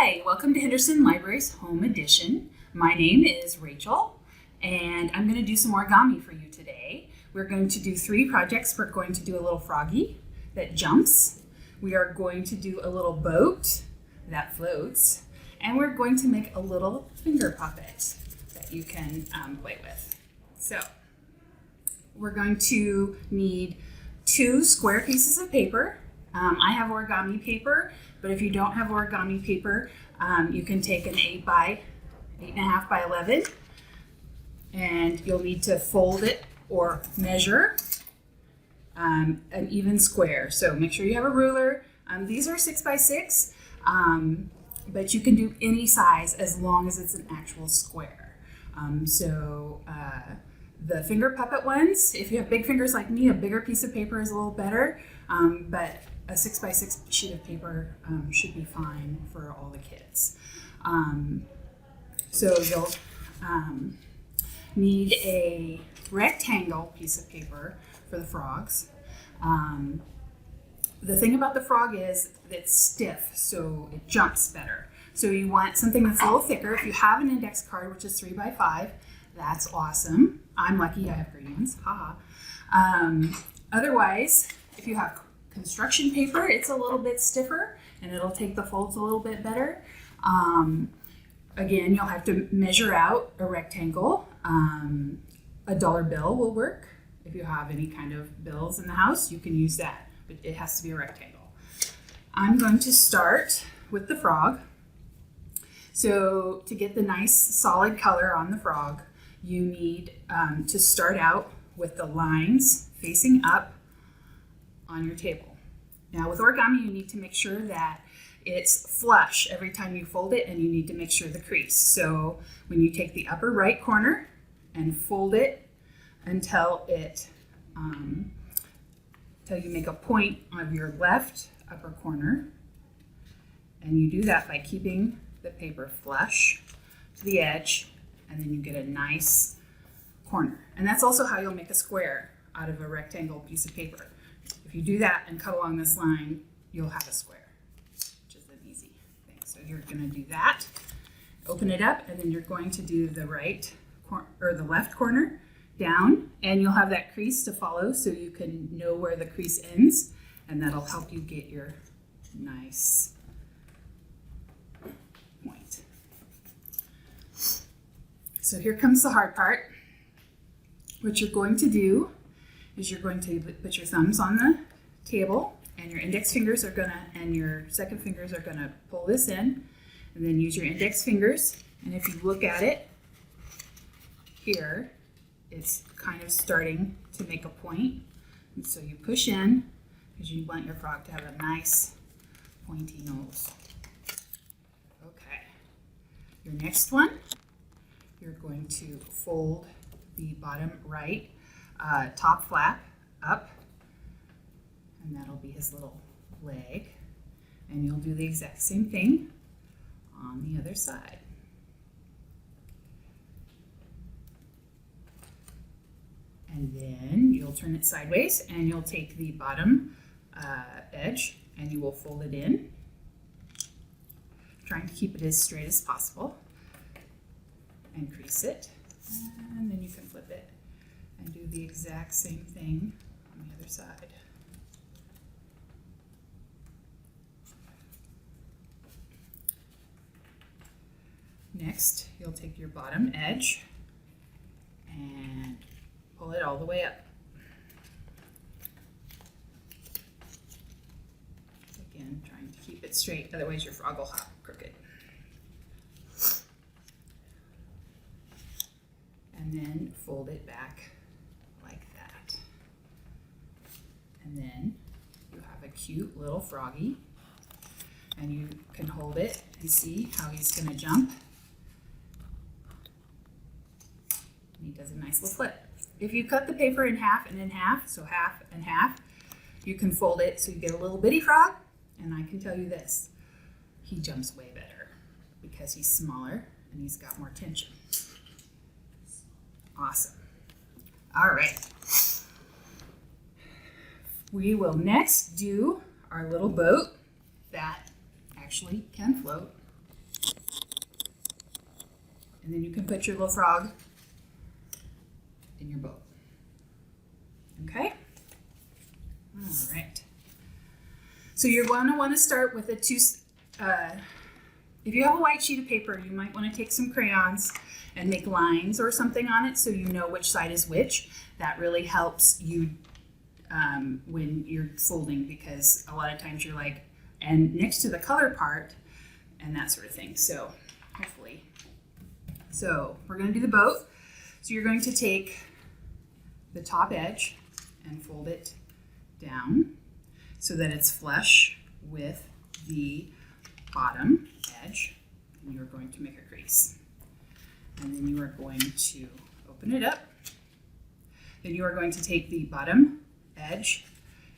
Hi, welcome to Henderson Library's Home Edition. My name is Rachel, and I'm going to do some origami for you today. We're going to do 3 projects. We're going to do a little froggy that jumps. We are going to do a little boat that floats, and we're going to make a little finger puppet that you can play with. So, we're going to need 2 square pieces of paper. I have origami paper, but if you don't have origami paper, you can take an 8.5 by 11, and you'll need to fold it or measure an even square. So make sure you have a ruler. These are 6 by 6, but you can do any size as long as it's an actual square. The finger puppet ones, if you have big fingers like me, a bigger piece of paper is a little better, but a 6 by 6 sheet of paper should be fine for all the kids. So you'll need a rectangle piece of paper for the frogs. The thing about the frog is it's stiff, so it jumps better. So you want something that's a little thicker. If you have an index card, which is 3 by 5, that's awesome. I'm lucky I have green ones, haha. Otherwise, if you have construction paper, it's a little bit stiffer and it'll take the folds a little bit better. Again, you'll have to measure out a rectangle. A dollar bill will work. If you have any kind of bills in the house, you can use that, but it has to be a rectangle. I'm going to start with the frog. So to get the nice solid color on the frog, you need to start out with the lines facing up on your table. Now with origami, you need to make sure that it's flush every time you fold it, and you need to make sure the crease. So when you take the upper right corner and fold it until you make a point of your left upper corner, and you do that by keeping the paper flush to the edge, and then you get a nice corner. And that's also how you'll make a square out of a rectangle piece of paper. If you do that and cut along this line, you'll have a square, which is an easy thing. So you're going to do that, open it up, and then you're going to do the the left corner down, and you'll have that crease to follow so you can know where the crease ends, and that'll help you get your nice point. So here comes the hard part. What you're going to do is you're going to put your thumbs on the table, and your index fingers and your second fingers are gonna pull this in, and then use your index fingers. And if you look at it here, it's kind of starting to make a point. And so you push in because you want your frog to have a nice pointy nose. Okay, your next one, you're going to fold the bottom right top flap up, and that'll be his little leg. And you'll do the exact same thing on the other side. And then you'll turn it sideways, and you'll take the bottom edge and you will fold it in, trying to keep it as straight as possible, and crease it, and then you can flip it and do the exact same thing on the other side. Next, you'll take your bottom edge and pull it all the way up. Again, trying to keep it straight, otherwise your frog will hop crooked. And then fold it back like that. And then you have a cute little froggy, and you can hold it and see how he's going to jump. And he does a nice little flip. If you cut the paper in half and in half, so half and half, you can fold it so you get a little bitty frog. And I can tell you this, he jumps way better because he's smaller and he's got more tension. Awesome. All right. We will next do our little boat that actually can float. And then you can put your little frog in your boat. Okay? All right. So you're going to want to start with if you have a white sheet of paper, you might want to take some crayons and make lines or something on it so you know which side is which. That really helps you when you're folding, because a lot of times you're like, and next to the color part and that sort of thing. So hopefully. So we're going to do the boat. So you're going to take the top edge and fold it down so that it's flush with the bottom edge, and you're going to make a crease. And then you are going to open it up. Then you are going to take the bottom edge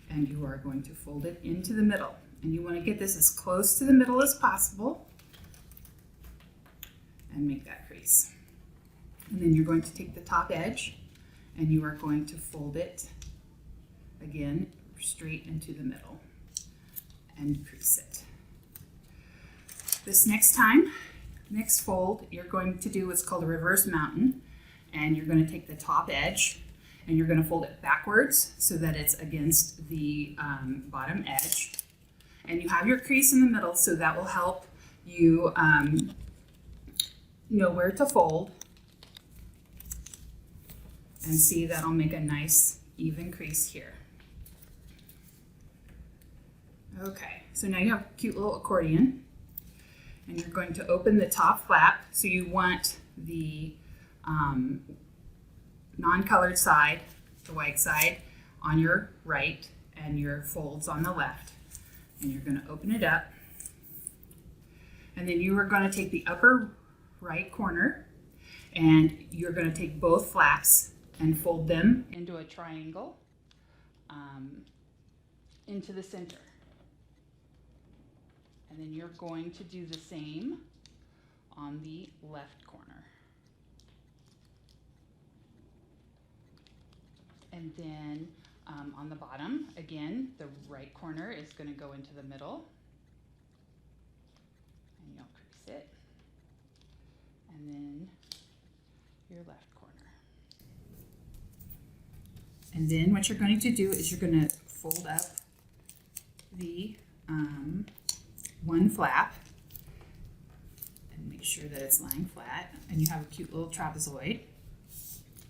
and you are going to fold it into the middle. And you want to get this as close to the middle as possible and make that crease. And then you're going to take the top edge and you are going to fold it again straight into the middle and crease it. This next fold, you're going to do what's called a reverse mountain, and you're going to take the top edge and you're going to fold it backwards so that it's against the bottom edge. And you have your crease in the middle, so that will help you know where to fold. And see, that'll make a nice even crease here. Okay, so now you have a cute little accordion. And you're going to open the top flap. So you want the non-colored side, the white side, on your right and your folds on the left. And you're going to open it up. And then you are going to take the upper right corner and you're going to take both flaps and fold them into a triangle into the center. And then you're going to do the same on the left corner. And then on the bottom, again, the right corner is going to go into the middle. And you'll crease it. And then your left corner. And then what you're going to do is you're going to fold up the one flap and make sure that it's lying flat, and you have a cute little trapezoid.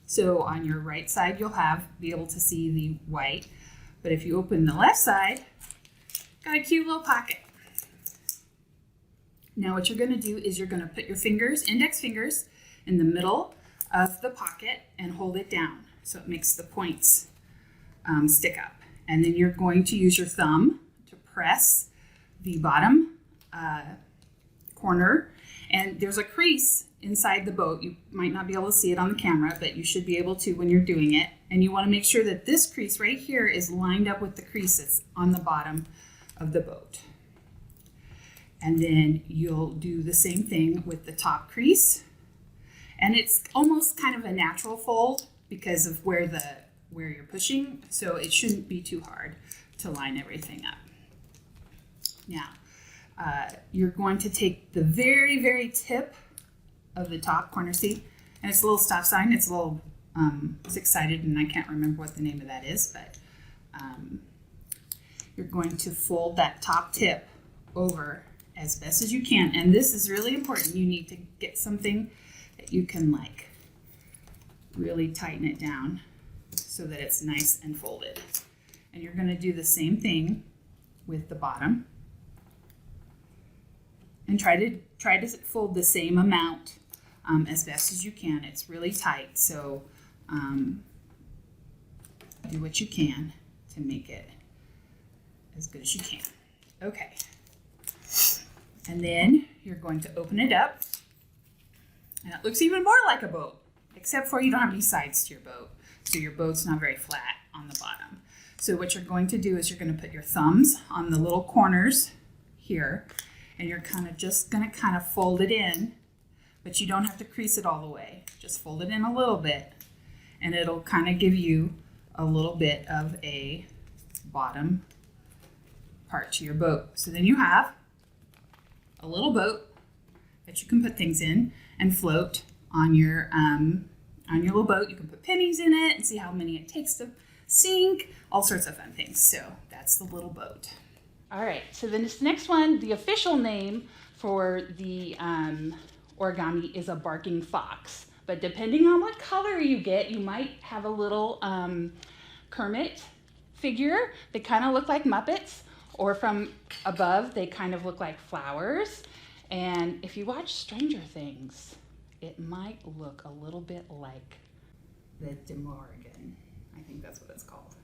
So on your right side you'll be able to see the white, but if you open the left side, got a cute little pocket. Now what you're going to do is you're going to put your fingers, index fingers, in the middle of the pocket and hold it down so it makes the points stick up. And then you're going to use your thumb to press the bottom corner, and there's a crease inside the boat. You might not be able to see it on the camera, but you should be able to when you're doing it. And you want to make sure that this crease right here is lined up with the creases on the bottom of the boat. And then you'll do the same thing with the top crease. And it's almost kind of a natural fold because of where you're pushing, so it shouldn't be too hard to line everything up. Now, you're going to take the very, very tip of the top corner, see? And it's a little stop sign. It's a little six-sided, and I can't remember what the name of that is, but you're going to fold that top tip over as best as you can. And this is really important. You need to get something that you can really tighten it down so that it's nice and folded. And you're going to do the same thing with the bottom. And try to fold the same amount as best as you can. It's really tight, so do what you can to make it as good as you can. Okay. And then you're going to open it up, and it looks even more like a boat, except for you don't have any sides to your boat, so your boat's not very flat on the bottom. So what you're going to do is you're going to put your thumbs on the little corners here, and you're just going to fold it in, but you don't have to crease it all the way. Just fold it in a little bit, and it'll kind of give you a little bit of a bottom part to your boat. So then you have a little boat that you can put things in and float on your little boat. You can put pennies in it and see how many it takes to sink, all sorts of fun things. So that's the little boat. All right, so then this next one, the official name for the origami is a barking fox. But depending on what color you get, you might have a little Kermit figure. They kind of look like Muppets, or from above, they kind of look like flowers. And if you watch Stranger Things, it might look a little bit like the Demogorgon. I think that's what it's called.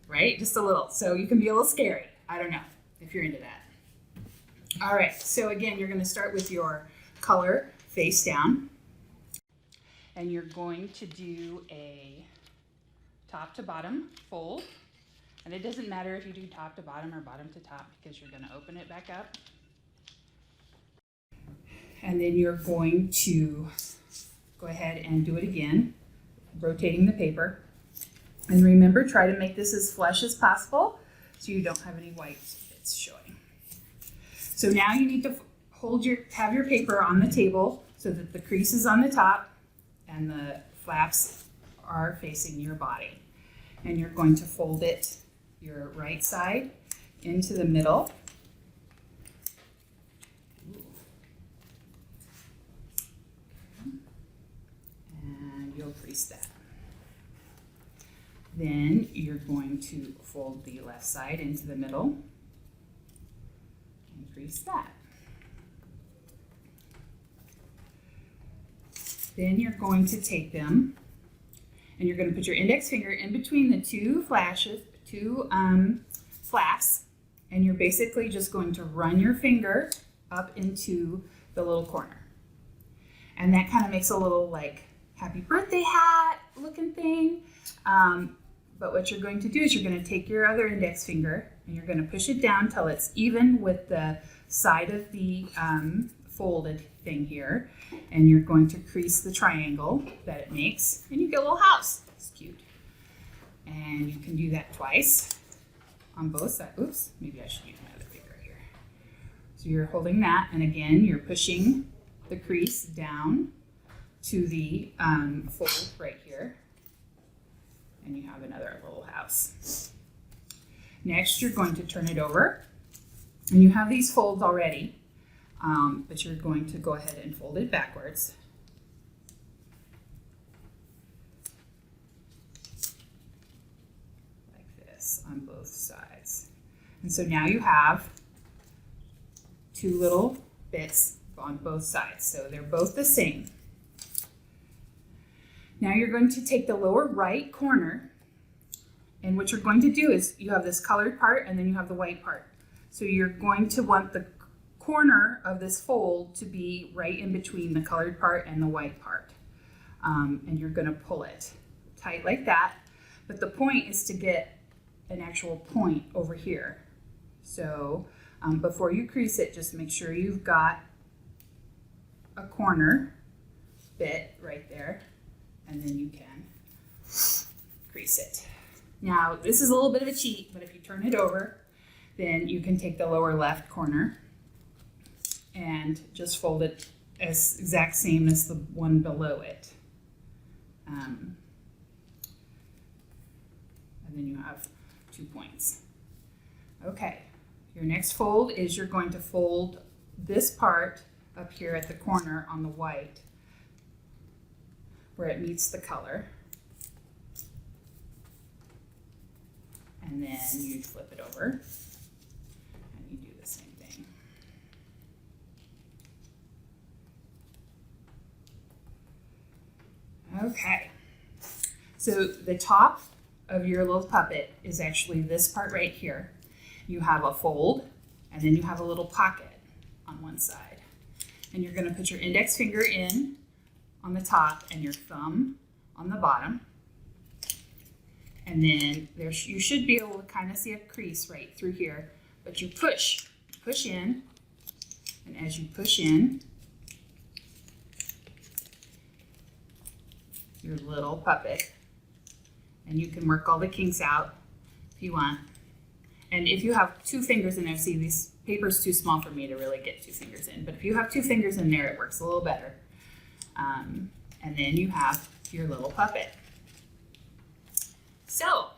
Right? Just a little. So you can be a little scary. I don't know if you're into that. All right. So again, you're going to start with your color face down. And you're going to do a top to bottom fold. And it doesn't matter if you do top to bottom or bottom to top because you're going to open it back up. And then you're going to go ahead and do it again, rotating the paper. And remember, try to make this as flush as possible so you don't have any white bits showing. So now you need to have your paper on the table so that the crease is on the top and the flaps are facing your body. And you're going to fold it, your right side, into the middle. And you'll crease that. Then you're going to fold the left side into the middle and crease that. Then you're going to take them and you're going to put your index finger in between the two flaps, and you're basically just going to run your finger up into the little corner. And that kind of makes a little like happy birthday hat looking thing. But what you're going to do is you're going to take your other index finger and you're going to push it down till it's even with the side of the folded thing here, and you're going to crease the triangle that it makes, and you get a little house. It's cute. And you can do that twice on both sides. Oops, maybe I should use my other finger here. So you're holding that, and again, you're pushing the crease down to the fold right here, and you have another little house. Next, you're going to turn it over, and you have these folds already. But you're going to go ahead and fold it backwards. Like this on both sides. And so now you have two little bits on both sides. So they're both the same. Now you're going to take the lower right corner, and what you're going to do is you have this colored part and then you have the white part. So you're going to want the corner of this fold to be right in between the colored part and the white part. And you're going to pull it tight like that. But the point is to get an actual point over here. So before you crease it, just make sure you've got a corner bit right there, and then you can crease it. Now, this is a little bit of a cheat, but if you turn it over, then you can take the lower left corner and just fold it as exact same as the one below it. And then you have 2 points. Okay, your next fold is you're going to fold this part up here at the corner on the white where it meets the color. And then you flip it over and you do the same thing. Okay, so the top of your little puppet is actually this part right here. You have a fold and then you have a little pocket on one side. And you're going to put your index finger in on the top and your thumb on the bottom. And then you should be able to kind of see a crease right through here, but you push in, and as you push in, your little puppet, and you can work all the kinks out if you want. And if you have 2 fingers in there, see, this paper's too small for me to really get 2 fingers in, but if you have 2 fingers in there, it works a little better. And then you have your little puppet. So,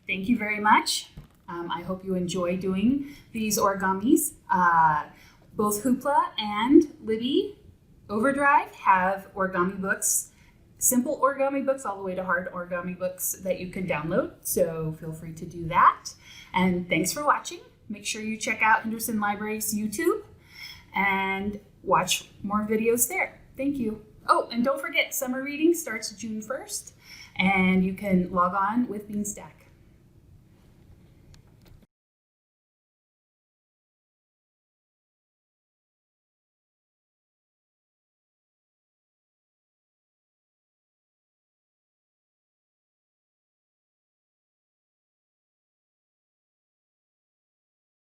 thank you very much. I hope you enjoy doing these origamis. Both Hoopla and Libby Overdrive have origami books, simple origami books all the way to hard origami books that you can download. So feel free to do that. And thanks for watching. Make sure you check out Henderson Library's YouTube and watch more videos there. Thank you. Oh, and don't forget, summer reading starts June 1st, and you can log on with Beanstack.